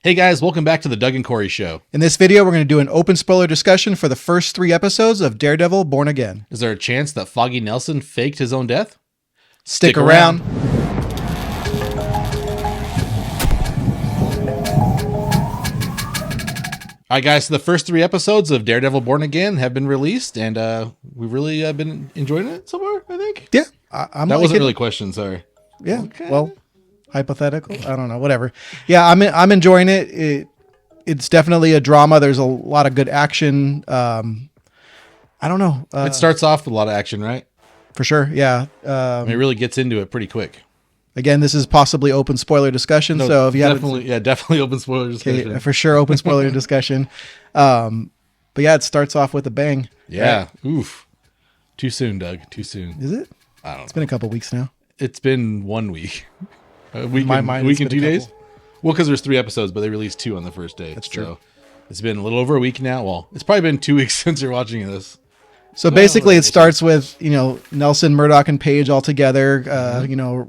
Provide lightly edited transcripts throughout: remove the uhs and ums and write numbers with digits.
Hey guys, welcome back to the Doug and Corey Show. In this video, we're going to do an open spoiler discussion for the first 3 episodes of Daredevil Born Again. Is there a chance that Foggy Nelson faked his own death? Stick around. All right, guys, so the first 3 episodes of Daredevil Born Again have been released, and we've really been enjoying it so far, I think. Yeah. That wasn't really a question, sorry. Yeah, Okay. well, hypothetical. I don't know, whatever. Yeah, I'm enjoying it. It's definitely a drama. There's a lot of good action. I don't know. It starts off with a lot of action, right? For sure, yeah. I mean, it really gets into it pretty quick. Again, this is possibly open spoiler discussion, so if you definitely open spoiler discussion. okay, for sure, open spoiler discussion. But yeah, it starts off with a bang. Yeah. Oof. Too soon, Doug. Too soon. Is it? I don't know. It's been a couple weeks now. It's been 1 week. A week, my mind, week it's and been 2 a days? couple. Well, because there's 3 episodes, but they released 2 on the first day. That's true. So it's been a little over a week now. Well, it's probably been 2 weeks since you're watching this. So basically, it starts with, Nelson, Murdoch, and Paige all together,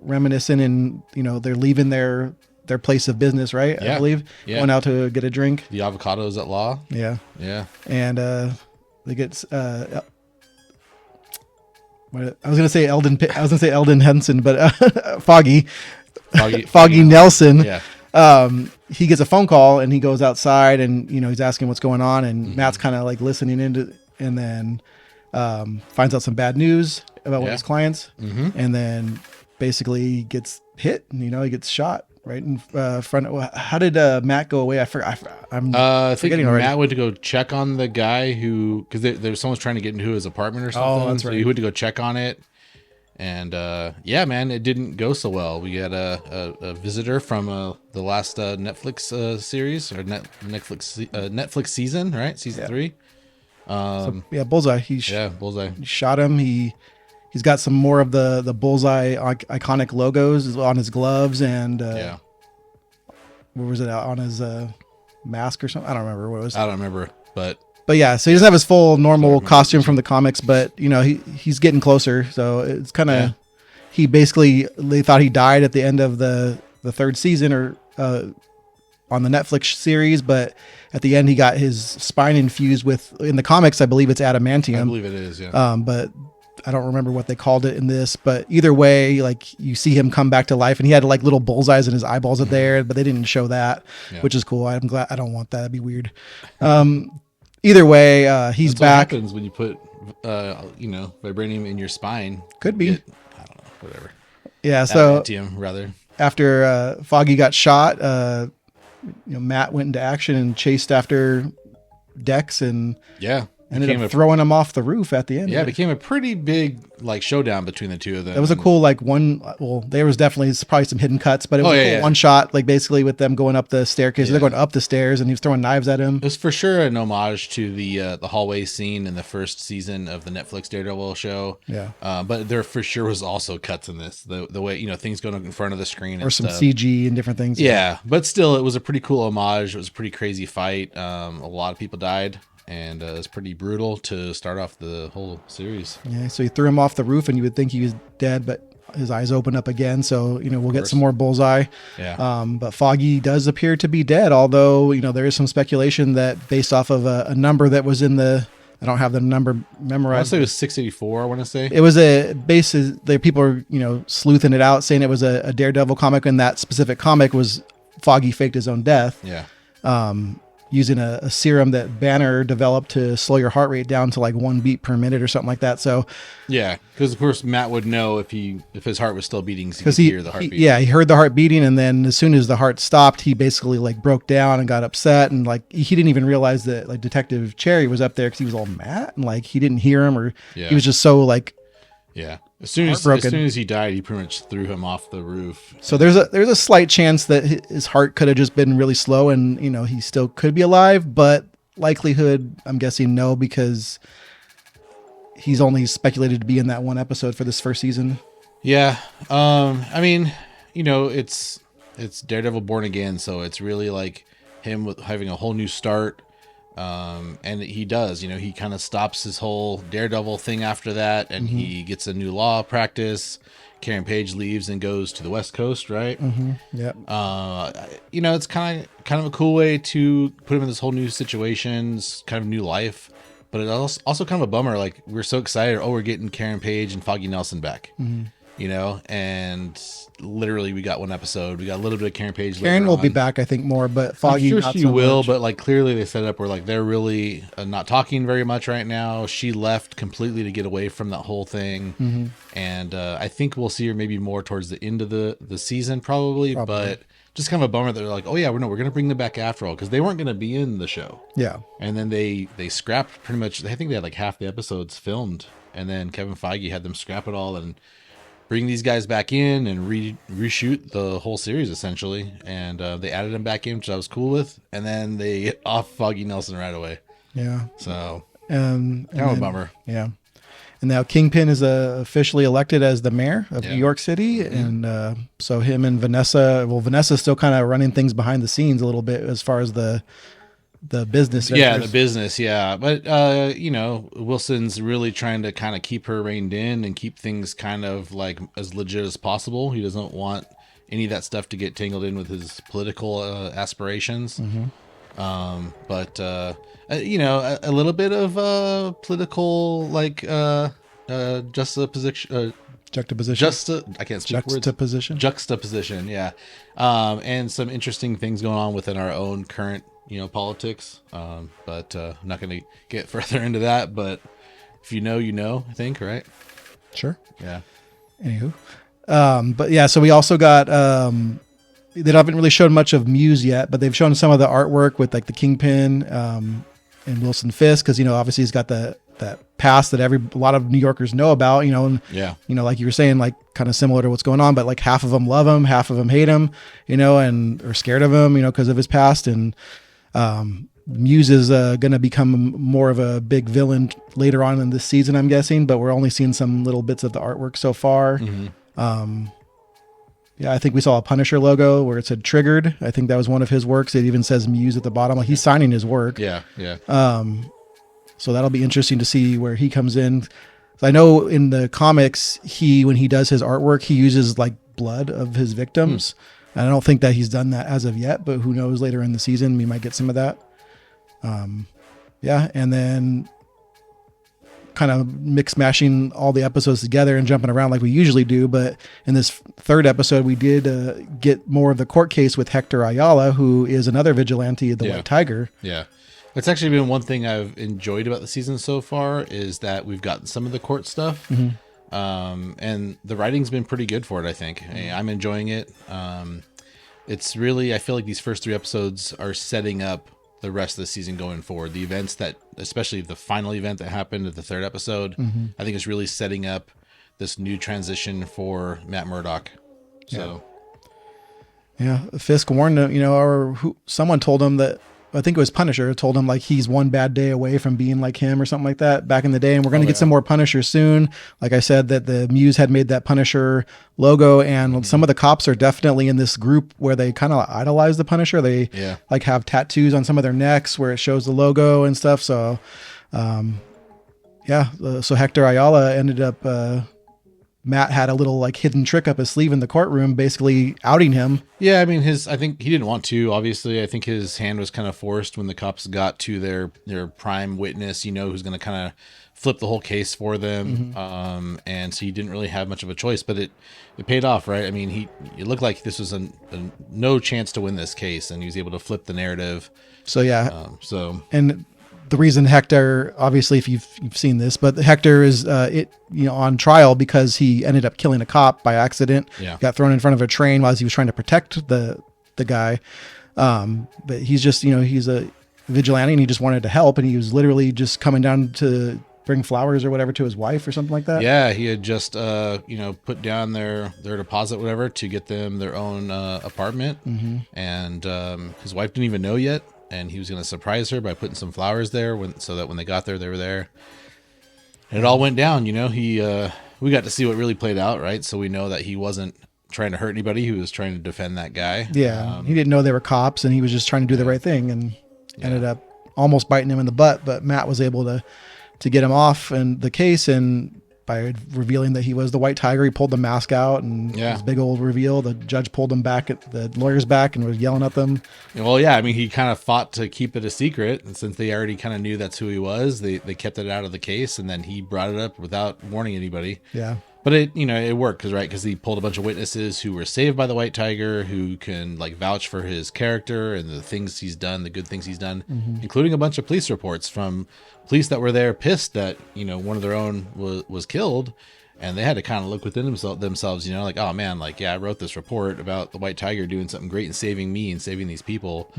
reminiscing, and, they're leaving their place of business, right? Yeah. I believe. Yeah. Going out to get a drink. The avocados at law. Yeah. Yeah. And they get, I was going to say Eldon Henson, but Foggy Nelson. Yeah. He gets a phone call and he goes outside and, he's asking what's going on, and Matt's kind of like listening into, and then finds out some bad news about one of his clients, and then basically gets hit, and he gets shot right in front of. How did Matt go away? I forgot. I think forgetting already. Matt went to go check on the guy who, because there's someone's trying to get into his apartment or something. Oh, that's So right. he went to go check on it, and yeah, man, it didn't go so well. We had a visitor from the last Netflix series or Netflix season, right? Season 3. Bullseye. Bullseye. He shot him. He's got some more of the Bullseye iconic logos on his gloves, and Yeah. what was it on his mask or something? I don't remember what it was. I don't remember, but Yeah, so he doesn't have his full normal costume from the comics, but he's getting closer. So it's kind of they thought he died at the end of the 3rd season or on the Netflix series, but at the end he got his spine infused with, in the comics I believe it's adamantium. I believe it is, yeah. But I don't remember what they called it in this, but either way, like, you see him come back to life, and he had like little bullseyes in his eyeballs at there, but they didn't show that, which is cool. I'm glad. I don't want that. That'd be weird. Either way, he's That's back. what happens when you put vibranium in your spine. Could be. I don't know, whatever. Yeah. So Adamantium, rather. after Foggy got shot, Matt went into action and chased after Dex and Yeah. ended up throwing him off the roof at the end. Yeah, it became a pretty big showdown between the two of them. That was a cool one. Well, there was definitely probably some hidden cuts, but it was a cool one shot, basically with them going up the staircase. They're going up the stairs, and he was throwing knives at him. It was for sure an homage to the hallway scene in the first season of the Netflix Daredevil show. Yeah. But there for sure was also cuts in this. The way things going in front of the screen Or and some stuff. CG and different things. Yeah, but still, it was a pretty cool homage. It was a pretty crazy fight. A lot of people died. And it was pretty brutal to start off the whole series. Yeah, so he threw him off the roof, and you would think he was dead, but his eyes open up again. So, we'll get some more Bullseye. Yeah. But Foggy does appear to be dead, although, there is some speculation that based off of a number that was in I don't have the number I want to memorized. say it was 684, I want to say. It was people are, sleuthing it out, saying it was a Daredevil comic, and that specific comic was Foggy faked his own death. Yeah. Using a serum that Banner developed to slow your heart rate down to 1 beat per minute or something like that. So yeah, because of course Matt would know if his heart was still beating, so because he could hear the heartbeat. He heard the heart beating, and then as soon as the heart stopped, he basically broke down and got upset, and he didn't even realize that Detective Cherry was up there because he was all mad and he didn't hear him, or he was just so yeah. As soon as he died, he pretty much threw him off the roof. So there's a slight chance that his heart could have just been really slow, and he still could be alive, but likelihood, I'm guessing no, because he's only speculated to be in that one episode for this first season. Yeah. I mean, it's Daredevil Born Again, so it's really him having a whole new start. And he does, he kind of stops his whole Daredevil thing after that, and he gets a new law practice, Karen Page leaves and goes to the West Coast, right? Yep. It's kind of a cool way to put him in this whole new situations, kind of new life. But it also kind of a bummer. Like, we're so excited. Oh, we're getting Karen Page and Foggy Nelson back. And literally we got one episode. We got a little bit of Karen Page. Karen will be back, I think, more, but Foggy, I'm sure not she so will. much. But like, clearly they set up where like they're really not talking very much right now. She left completely to get away from that whole thing. And I think we'll see her maybe more towards the end of the season, probably. But just kind of a bummer that they're like, oh yeah, we're going to bring them back after all, because they weren't going to be in the show. Yeah. And then they scrapped pretty much. I think they had like half the episodes filmed, and then Kevin Feige had them scrap it all and bring these guys back in and reshoot the whole series essentially. And they added them back in, which I was cool with. And then they hit off Foggy Nelson right away. Yeah. So kind of a bummer. Yeah. And now Kingpin is officially elected as the mayor of New York City. And so him and Vanessa's still kind of running things behind the scenes a little bit as far as the business. Yeah, the business. Yeah. But, Wilson's really trying to kind of keep her reined in and keep things kind of like as legit as possible. He doesn't want any of that stuff to get tangled in with his political aspirations. But a little bit of political, like, juxtaposition. I can't speak words. Juxtaposition, yeah. And some interesting things going on within our own current, politics. But I'm not going to get further into that. But if you know, I think, right? Sure. Yeah. Anywho. But yeah, so we also got, they haven't really shown much of Muse yet, but they've shown some of the artwork with like the Kingpin, and Wilson Fisk. Cause obviously he's got that past that a lot of New Yorkers know about, and like you were saying, like kind of similar to what's going on, but like half of them love him, half of them hate him, and are scared of him, cause of his past. And, Muse is going to become more of a big villain later on in this season, I'm guessing, but we're only seeing some little bits of the artwork so far. Yeah, I think we saw a Punisher logo where it said "Triggered." I think that was one of his works. It even says Muse at the bottom. Like, he's signing his work. Yeah. So that'll be interesting to see where he comes in. So I know in the comics, when he does his artwork, he uses like blood of his victims. And I don't think that he's done that as of yet, but who knows, later in the season, we might get some of that. And then kind of mix mashing all the episodes together and jumping around like we usually do. But in this third episode, we did get more of the court case with Hector Ayala, who is another vigilante of the White Tiger. Yeah. It's actually been one thing I've enjoyed about the season so far is that we've gotten some of the court stuff. And the writing's been pretty good for it, I think. I'm enjoying it. It's really, I feel like these first 3 episodes are setting up the rest of the season going forward. The events that, especially the final event that happened at the 3rd episode, I think is really setting up this new transition for Matt Murdock. So, Fisk warned him, someone told him that, I think it was Punisher, told him like he's one bad day away from being like him or something like that back in the day. And we're going to get some more Punisher soon. Like I said, that the Muse had made that Punisher logo, and some of the cops are definitely in this group where they kind of idolize the Punisher. They like have tattoos on some of their necks where it shows the logo and stuff. So, so Hector Ayala ended up, Matt had a little like hidden trick up his sleeve in the courtroom, basically outing him. Yeah, I mean, I think he didn't want to, obviously. I think his hand was kind of forced when the cops got to their prime witness, who's going to kind of flip the whole case for them. And so he didn't really have much of a choice, but it paid off, right? I mean, it looked like this was a no chance to win this case, and he was able to flip the narrative. So, and the reason Hector, obviously, if you've seen this, but Hector is on trial because he ended up killing a cop by accident. Got thrown in front of a train while he was trying to protect the guy. But he's just he's a vigilante, and he just wanted to help, and he was literally just coming down to bring flowers or whatever to his wife or something like that. Yeah, he had just put down their deposit, whatever, to get them their own apartment, and his wife didn't even know yet. And he was going to surprise her by putting some flowers there so that when they got there, they were there. And it all went down, we got to see what really played out, right? So we know that he wasn't trying to hurt anybody. He was trying to defend that guy. Yeah. He didn't know they were cops, and he was just trying to do the right thing, and ended up almost biting him in the butt. But Matt was able to get him off and the case. And by revealing that he was the White Tiger. He pulled the mask out, and Yeah. this big old reveal. The judge pulled him back at the lawyers back and was yelling at them. Well, yeah, I mean, he kind of fought to keep it a secret, and since they already kind of knew that's who he was, they kept it out of the case, and then he brought it up without warning anybody. Yeah. But it worked because he pulled a bunch of witnesses who were saved by the White Tiger, who can like vouch for his character and the things he's done, the good things he's done, including a bunch of police reports from police that were there pissed that one of their own was killed, and they had to kind of look within themselves, like, oh man, like, yeah, I wrote this report about the White Tiger doing something great and saving me and saving these people.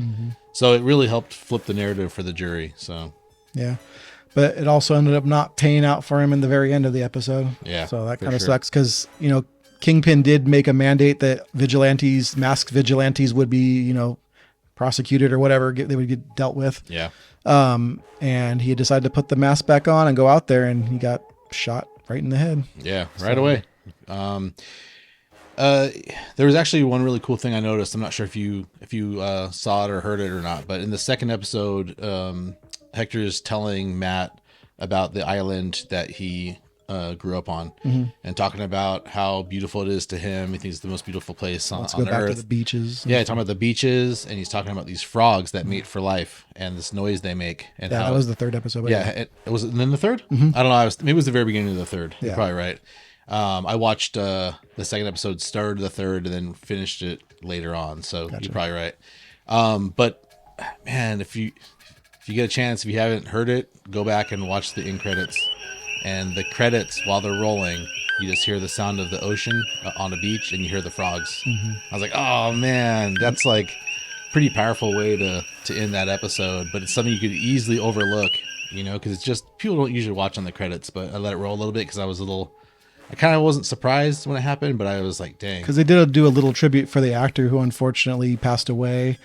So it really helped flip the narrative for the jury. So yeah. But it also ended up not paying out for him in the very end of the episode. Yeah, So that for kind of sure. sucks because, Kingpin did make a mandate that masked vigilantes would be, prosecuted or whatever, they would get dealt with. Yeah. And he decided to put the mask back on and go out there, and he got shot right in the head. Yeah, right away. There was actually one really cool thing I noticed. I'm not sure if you saw it or heard it or not, but in the second episode, Hector is telling Matt about the island that he grew up on, and talking about how beautiful it is to him. He thinks it's the most beautiful place on Let's go back Earth. to the beaches. Yeah, talking about the beaches, and he's talking about these frogs that mate for life and this noise they make. And Yeah, how, that was the third episode. But yeah, it was it in the third. I don't know. Maybe it was the very beginning of the third. You're Yeah. probably right. I watched the second episode, started the third, and then finished it later on. So Gotcha. you're probably right. But man, if you get a chance, if you haven't heard it, go back and watch the end credits. And the credits, while they're rolling, you just hear the sound of the ocean on a beach, and you hear the frogs. I was like, oh man, that's like pretty powerful way to end that episode. But it's something you could easily overlook, because it's just, people don't usually watch on the credits. But I let it roll a little bit because I kind of wasn't surprised when it happened, but I was like, dang. because they did do a little tribute for the actor who unfortunately passed away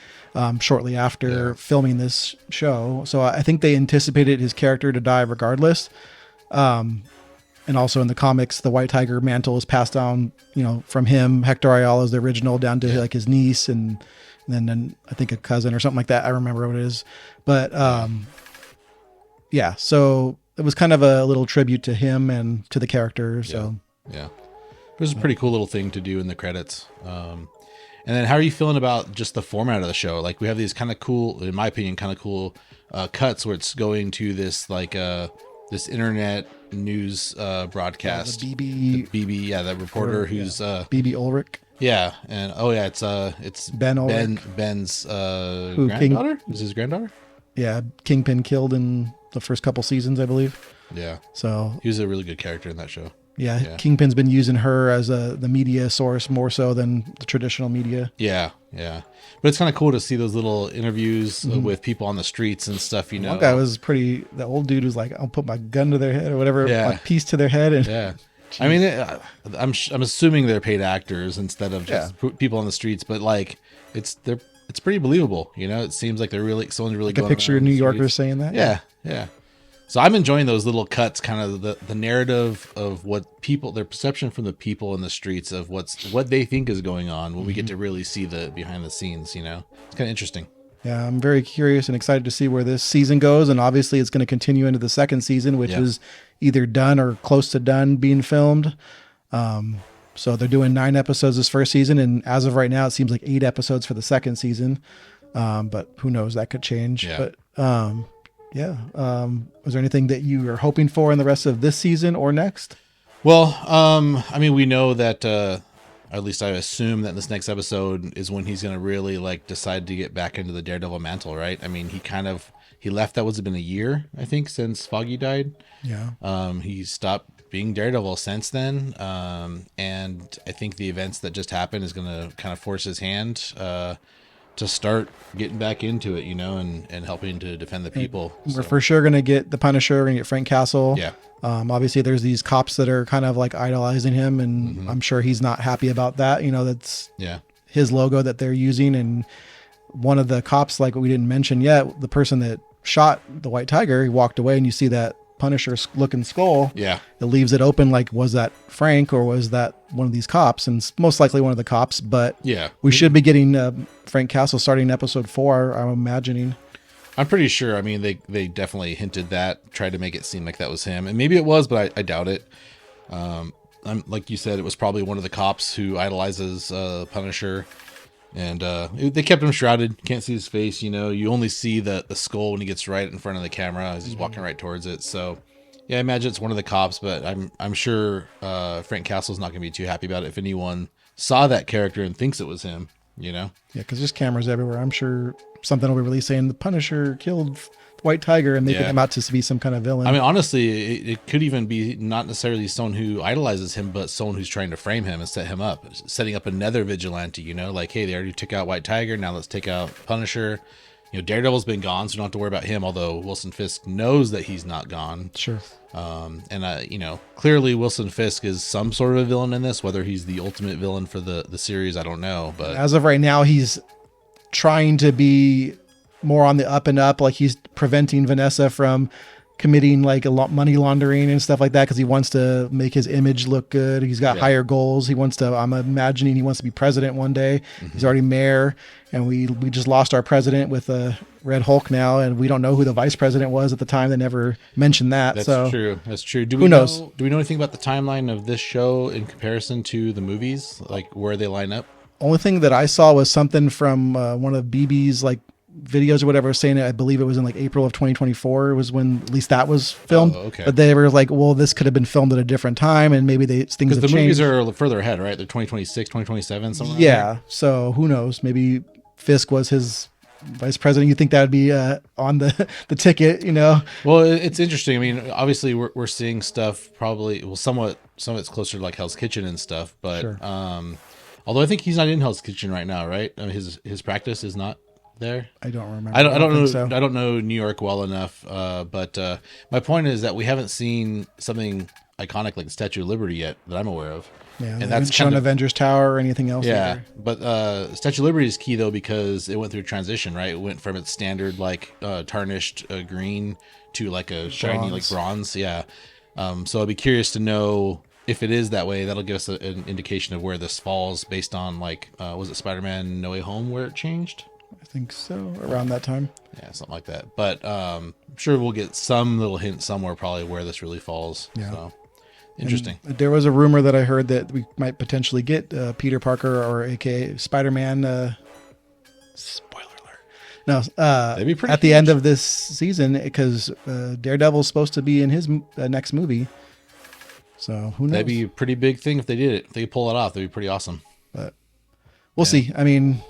shortly after filming this show. So I think they anticipated his character to die regardless. And also in the comics, the White Tiger mantle is passed down, from him. Hector Ayala is the original, down to like his niece and then I think a cousin or something like that. I remember what it is, but so it was kind of a little tribute to him and to the character. So Yeah. It was a pretty cool little thing to do in the credits. And then how are you feeling about just the format of the show? Like, we have these kind of cool, in my opinion, cuts where it's going to this like this internet news broadcast. the BB, that reporter who's BB Ulrich. yeah, and it's Ben Ulrich. Ben's Who, granddaughter? Is his granddaughter? Yeah, Kingpin killed in the first couple seasons, I believe. Yeah. So He was a really good character in that show. yeah. Kingpin's been using her as the media source more so than the traditional media. Yeah, yeah. But it's kind of cool to see those little interviews with people on the streets and stuff, One guy was the old dude was like, I'll put my gun to their head or whatever, Yeah. like piece to their head. And Yeah. I mean, I'm assuming they're paid actors instead of just people on the streets, but like it's pretty believable. It seems like someone's really like a going picture of around New the Yorkers streets. saying that. Yeah, yeah. So I'm enjoying those little cuts, kind of the narrative of what their perception from the people in the streets of what they think is going on when we get to really see the behind the scenes. It's kind of interesting. Yeah, I'm very curious and excited to see where this season goes. And obviously it's going to continue into the second season, which is either done or close to done being filmed. So they're doing 9 episodes this first season. And as of right now, it seems like 8 episodes for the second season. But who knows, that could change. Yeah. But was there anything that you are hoping for in the rest of this season or next? Well, I mean, we know that, at least I assume that this next episode is when he's going to really like decide to get back into the Daredevil mantle, right? I mean, he left. That was been a year, I think, since Foggy died. Yeah. He stopped being Daredevil since then. And I think the events that just happened is going to kind of force his hand, to start getting back into it, and helping to defend the people. We're for sure going to get the Punisher. We're going to get Frank Castle. Yeah. Obviously there's these cops that are kind of like idolizing him, and I'm sure he's not happy about that. That's his logo that they're using. And one of the cops, like we didn't mention yet, the person that shot the White Tiger, he walked away, and you see that Punisher looking skull. Yeah. It leaves it open. Like, was that Frank or was that one of these cops? And it's most likely one of the cops, but Yeah. we should be getting Frank Castle starting episode 4, I'm imagining. I'm pretty sure. I mean, they definitely hinted that, tried to make it seem like that was him, and maybe it was, but I doubt it. Like you said, it was probably one of the cops who idolizes Punisher, and they kept him shrouded. Can't see his face. You only see the skull when he gets right in front of the camera as he's walking right towards it. So, yeah, I imagine it's one of the cops, but I'm sure Frank Castle's not going to be too happy about it if anyone saw that character and thinks it was him. Yeah, because there's cameras everywhere. I'm sure something will be released saying the Punisher killed the White Tiger and making him out to be some kind of villain. I mean, honestly, it could even be not necessarily someone who idolizes him, but someone who's trying to frame him and set him up, setting up another vigilante, like, hey, they already took out White Tiger. Now let's take out Punisher. Daredevil's been gone, so you don't have to worry about him, although Wilson Fisk knows that he's not gone. Sure. Clearly Wilson Fisk is some sort of a villain in this. Whether he's the ultimate villain for the series, I don't know. But as of right now, he's trying to be more on the up and up. Like, he's preventing Vanessa from committing like a lot money laundering and stuff like that, because he wants to make his image look good. He's got higher goals. He wants to, I'm imagining he wants to be president one day. He's already mayor, and we just lost our president with a Red Hulk now, and we don't know who the vice president was at the time. They never mentioned that. That's true. That's true. Who knows? Do we know anything about the timeline of this show in comparison to the movies? Like, where they line up? Only thing that I saw was something from one of BB's like videos or whatever, saying it, I believe it was in like April of 2024 was when at least that was filmed. Okay. But they were like, well, this could have been filmed at a different time, and maybe things have changed. Because the movies are further ahead, right? They're 2026, 2027, something like that. So who knows? Maybe Fisk was his vice president. You think that would be on the ticket, Well, it's interesting. I mean, obviously we're seeing stuff probably, well, some of it's closer to like Hell's Kitchen and stuff, but sure. Although I think he's not in Hell's Kitchen right now, right? I mean, his practice is not there. I don't remember. I don't know. So. I don't know New York well enough. But my point is that we haven't seen something iconic like the Statue of Liberty yet that I'm aware of. Yeah, and that's shown Avengers Tower or anything else. Yeah, but Statue of Liberty is key though, because it went through a transition, right? It went from its standard like tarnished green to like a shiny like bronze. Yeah. So I'd be curious to know if it is that way. That'll give us an indication of where this falls based on like was it Spider-Man No Way Home where it changed? I think so, around that time. Yeah, something like that. But I'm sure we'll get some little hint somewhere probably where this really falls. Yeah. So interesting. And there was a rumor that I heard that we might potentially get Peter Parker, or AKA Spider-Man. Spoiler alert. No, that'd be pretty at the end of this season, because Daredevil's supposed to be in his next movie. So who knows? That'd be a pretty big thing if they did it. If they pull it off, that'd be pretty awesome. But we'll see. I mean,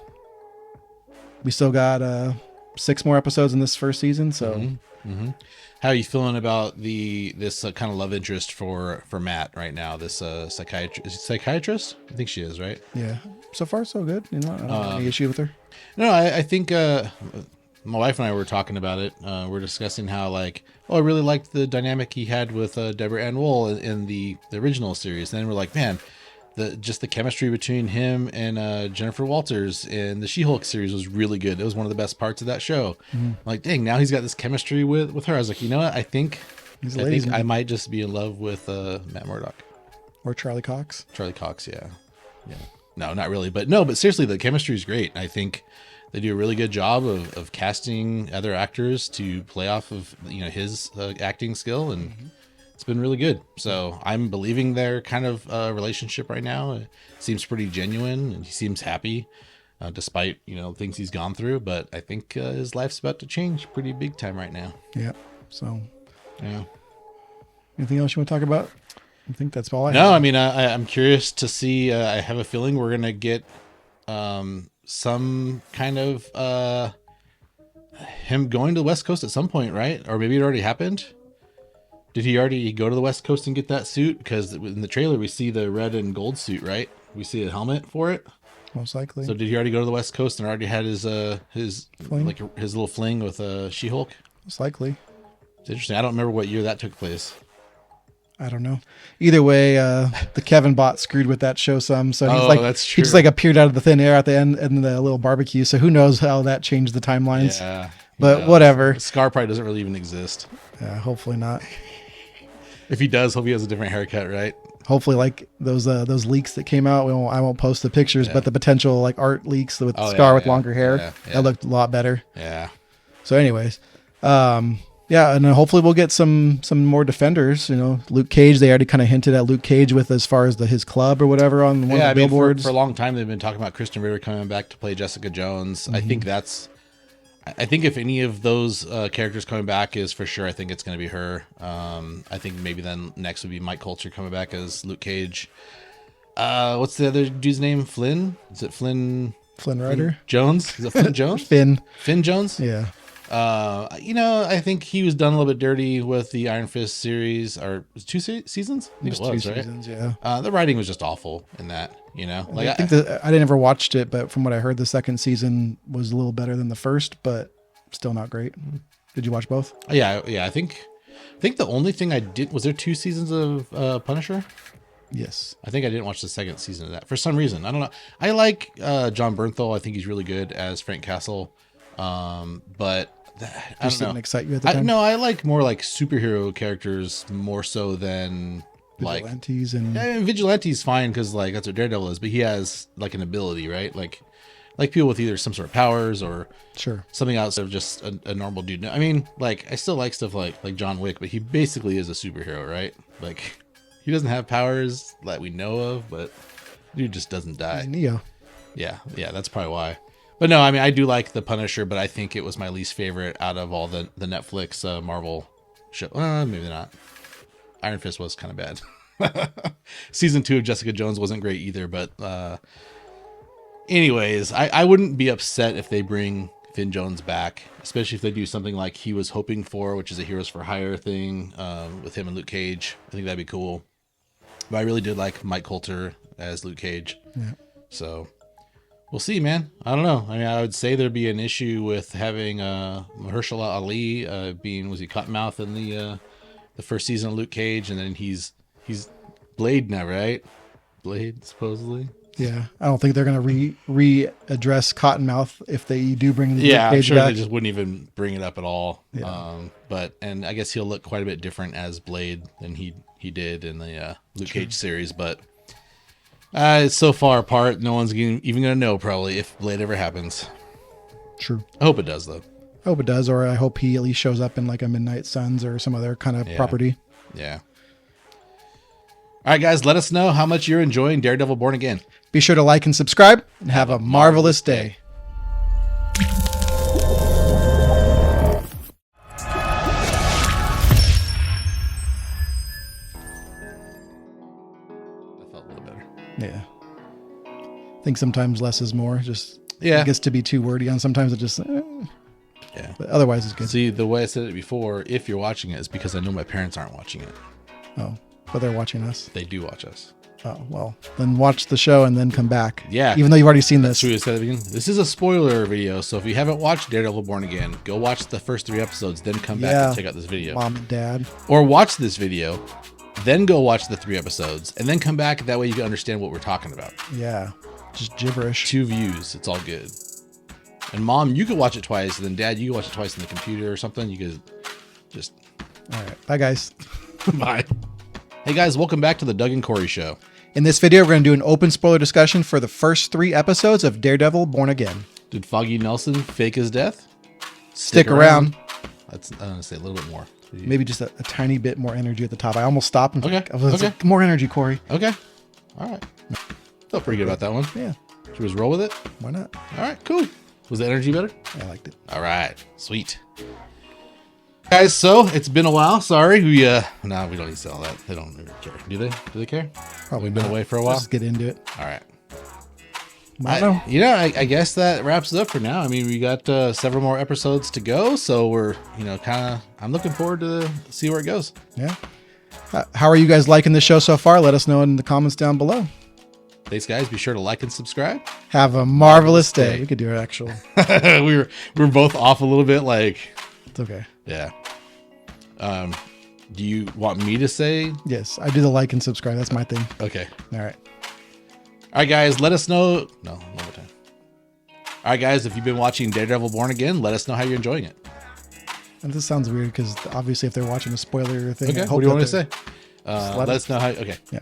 we still got 6 more episodes in this first season. So how are you feeling about this kind of love interest for Matt right now? This psychiatrist? I think she is, right? Yeah. So far, so good. I don't have any issue with her. No, I think my wife and I were talking about it. We're discussing how like, I really liked the dynamic he had with Deborah Ann Wool in the original series. And then we're like, man, the chemistry between him and Jennifer Walters in the She-Hulk series was really good. It was one of the best parts of that show. I'm like, dang, now he's got this chemistry with her. I was like, you know what? I think I might just be in love with Matt Murdock. Or Charlie Cox. Charlie Cox, yeah. No, not really. But seriously, the chemistry is great. I think they do a really good job of casting other actors to play off of his acting skill, and it's been really good. So I'm believing their kind of relationship right now. It seems pretty genuine, and he seems happy despite things he's gone through. But I think his life's about to change pretty big time right now. Yeah. So yeah. Anything else you want to talk about? I think that's all I have. No, I mean I'm curious to see. I have a feeling we're gonna get some kind of him going to the West Coast at some point, right? Or maybe it already happened. Did he already go to the West Coast and get that suit? Because in the trailer we see the red and gold suit, right? We see a helmet for it. Most likely. So did he already go to the West Coast and already had his fling? Like his little fling with She-Hulk? Most likely. It's interesting. I don't remember what year that took place. I don't know. Either way, the Kevin bot screwed with that show some. So he's that's true. He just like appeared out of the thin air at the end in the little barbecue. So who knows how that changed the timelines? Yeah. But whatever. Scar probably doesn't really even exist. Yeah, hopefully not. If he does, hope he has a different haircut, right? Hopefully, like those leaks that came out. I won't post the pictures, but the potential like art leaks with Scar with longer hair, that looked a lot better. Yeah. So, anyways, Yeah, and hopefully we'll get some more defenders. You know, Luke Cage. They already kind of hinted at Luke Cage with as far as his club or whatever on one of the billboards. For a long time they've been talking about Kristen Ritter coming back to play Jessica Jones. I think if any of those characters coming back is for sure, I think it's going to be her. I think maybe then next would be Mike Coulter coming back as Luke Cage. What's the other dude's name? Flynn? Is it Flynn? Flynn Rider? Jones? Is it Flynn Jones? Finn Jones? Yeah. I think he was done a little bit dirty with the Iron Fist series, or was it 2 seasons? I think it was, two right? seasons, yeah. The writing was just awful in that, Like I think I never watched it, but from what I heard, the second season was a little better than the first, but still not great. Did you watch both? Yeah. I think the only thing I did was there 2 seasons of Punisher. Yes. I think I didn't watch the second season of that for some reason. I don't know. I like John Bernthal. I think he's really good as Frank Castle. But I don't know. Didn't excite you at the time? No, I like more like superhero characters more so than Vigilantes Vigilante's fine because like that's what Daredevil is, but he has like an ability, right? Like people with either some sort of powers or something outside of just a normal dude. I mean, like I still like stuff like John Wick, but he basically is a superhero, right? Like he doesn't have powers that we know of, but dude just doesn't die. He's Neo. Yeah, that's probably why. But no, I mean, I do like The Punisher, but I think it was my least favorite out of all the Netflix Marvel show. Maybe not. Iron Fist was kind of bad. Season 2 of Jessica Jones wasn't great either, but anyways, I wouldn't be upset if they bring Finn Jones back, especially if they do something like he was hoping for, which is a Heroes for Hire thing with him and Luke Cage. I think that'd be cool. But I really did like Mike Coulter as Luke Cage. Yeah. So we'll see, man. I don't know. I mean, I would say there'd be an issue with having Mahershala Ali was he Cottonmouth in the first season of Luke Cage, and then he's Blade now, right? Blade, supposedly. Yeah, I don't think they're going to readdress Cottonmouth if they do bring the Luke Cage I'm sure back. They just wouldn't even bring it up at all. Yeah. And I guess he'll look quite a bit different as Blade than he did in the Luke Cage series, but it's so far apart, no one's even going to know probably if Blade ever happens. True. I hope it does, though. I hope it does, or I hope he at least shows up in like a Midnight Suns or some other kind of property. Yeah. All right, guys, let us know how much you're enjoying Daredevil Born Again. Be sure to like and subscribe, and have a marvelous day. Yeah. I think sometimes less is more. Just it gets to be too wordy, and sometimes it just yeah. But otherwise, it's good. See, the way I said it before, if you're watching it, is because I know my parents aren't watching it. Oh, but they're watching us. They do watch us. Oh well, then watch the show and then come back. Yeah. Even though you've already seen this. True. This is a spoiler video, so if you haven't watched Daredevil Born Again, go watch the first 3 episodes, then come back and check out this video. Mom and Dad. Or watch this video, then go watch the 3 episodes, and then come back. That way you can understand what we're talking about. Yeah. Just gibberish. 2 views. It's all good. And Mom, you could watch it twice, and then Dad, you could watch it twice on the computer or something. You could just... All right. Bye, guys. Bye. Hey, guys. Welcome back to the Doug and Corey Show. In this video, we're going to do an open spoiler discussion for the first 3 episodes of Daredevil Born Again. Did Foggy Nelson fake his death? Stick around. I'm going to say a little bit more. Maybe just a tiny bit more energy at the top. I almost stopped. And okay. I was like, more energy, Corey. Okay. All right. Felt pretty good about that one. Yeah. Should we just roll with it? Why not? All right, cool. Was the energy better? I liked it. All right. Sweet. Guys, so it's been a while. Sorry. We don't need to sell that. They don't really care. Do they? Do they care? Probably been away for a while. Let's get into it. All right. I guess that wraps it up for now. I mean, we got several more episodes to go, so we're, I'm looking forward to see where it goes. Yeah. How are you guys liking the show so far? Let us know in the comments down below. Thanks, guys. Be sure to like and subscribe. Have a marvelous day. We could do it actually. we were both off a little bit. Like, it's okay. Yeah. Do you want me to say? Yes, I do the like and subscribe. That's my thing. Okay. All right. All right, guys. Let us know. No, one more time. All right, guys. If you've been watching Daredevil Born Again, let us know how you're enjoying it. And this sounds weird because obviously, if they're watching a spoiler thing, okay. What do you want me to say? Let us know how. Okay. Yeah.